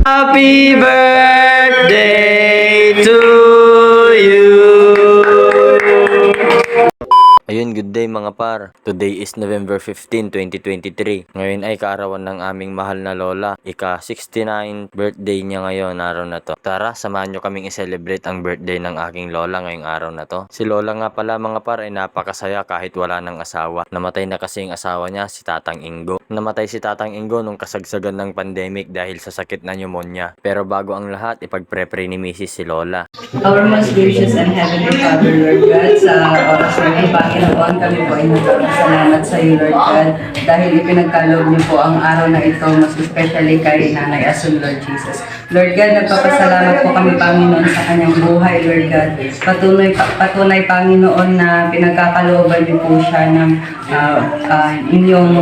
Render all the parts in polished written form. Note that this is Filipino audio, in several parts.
Happy birthday to you. Ayun, good day mga par. Today is November 15, 2023. Ngayon ay kaarawan ng aming mahal na lola. Ika-69 birthday niya ngayon, araw na to. Tara, samahan nyo kaming i-celebrate ang birthday ng aking lola ngayong araw na to. Si lola nga pala mga par ay napakasaya kahit wala ng asawa. Namatay na kasi ang asawa niya, si Tatang Ingo. Namatay si Tatang Ingo nung kasagsagan ng pandemic dahil sa sakit na pneumonia. Pero bago ang lahat, ipagpre-pray ni Mrs. si lola. Our most gracious and heavenly Father, Lord God, sa oras na ito, Panginoon, kami po ay nagpapasalamat sa iyo, Lord God, dahil ipinagkaloob niyo po ang araw na ito, mas especially kay Nanay Asun, Lord Jesus. Lord God, nagpapasalamat po kami, Panginoon, sa kanyang buhay, Lord God. Patunay, Panginoon, na pinagkakalooban niyo po siya ng inyong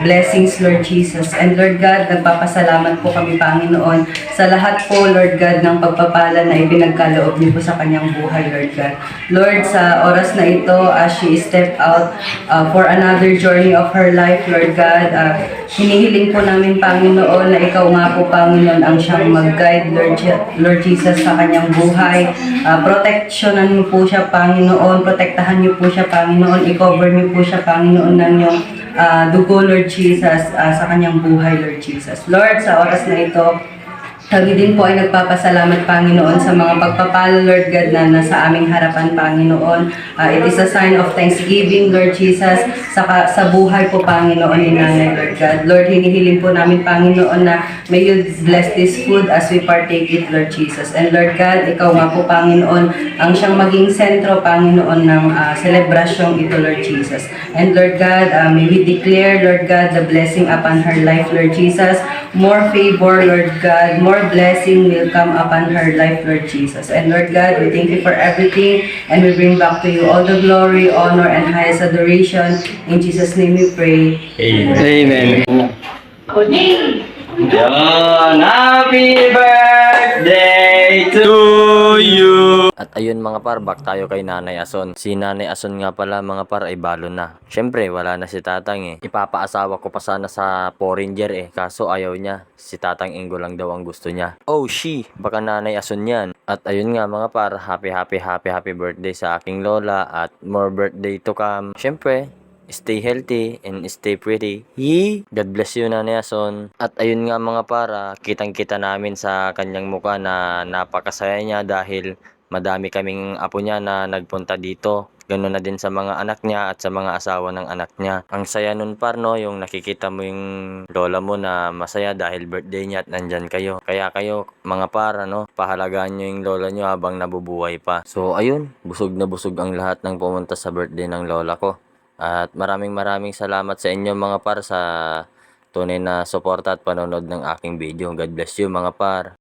blessings, Lord Jesus. And Lord God, nagpapasalamat po kami, Panginoon, sa lahat po, Lord God, ng pagpapala na ipinagkaloob niyo po sa kanyang buhay, Lord God. Lord, sa oras na ito, as she stepped out for another journey of her life, Lord God, hinihiling po namin, Panginoon, na ikaw nga po, Panginoon, ang siyang mag-guide, Lord Jesus, sa kanyang buhay. Protectionan niyo po siya, Panginoon. Protektahan niyo po siya, Panginoon. I-cover niyo po siya, Panginoon, ng iyong dugo, Lord Jesus, sa kanyang buhay, Lord Jesus. Lord, sa oras na ito, kami din po ay nagpapasalamat, Panginoon, sa mga pagpapala, Lord God, na nasa aming harapan, Panginoon. It is a sign of thanksgiving, Lord Jesus, sa buhay po, Panginoon, ni Nanay, Lord God. Lord, hinihiling po namin, Panginoon, na may you bless this food as we partake it, Lord Jesus. And Lord God, ikaw nga po, Panginoon, ang siyang maging sentro, Panginoon, ng selebrasyong ito, Lord Jesus. And Lord God, may we declare, Lord God, the blessing upon her life, Lord Jesus. More favor, Lord God, more blessing will come upon her life, Lord Jesus. And Lord God, we thank you for everything, and we bring back to you all the glory, honor, and highest adoration. In Jesus' name we pray. Amen. Yon, happy birthday to you. At ayun mga par, back tayo kay Nanay Ason. Si Nanay Ason nga pala mga par ay balo na. Syempre wala na si Tatang eh. Ipapaasawa ko pa sana sa foreigner eh. Kaso ayaw niya. Si Tatang Ingo lang daw ang gusto niya. Oh baka Nanay Ason yan. At ayun nga mga par, happy birthday sa aking lola. At more birthday to come. Syempre, stay healthy and stay pretty. Yee! God bless you, Nanay Ason. At ayun nga mga para, kitang-kita namin sa kanyang mukha na napakasaya niya dahil madami kaming apo niya na nagpunta dito. Ganun na din sa mga anak niya at sa mga asawa ng anak niya. Ang saya nun par no, yung nakikita mo yung lola mo na masaya dahil birthday niya at nandyan kayo. Kaya kayo mga para no, pahalagaan nyo yung lola nyo habang nabubuhay pa. So ayun, busog na busog ang lahat ng pumunta sa birthday ng lola ko. At maraming salamat sa inyo mga par sa tunay na suporta at panonood ng aking video. God bless you mga par.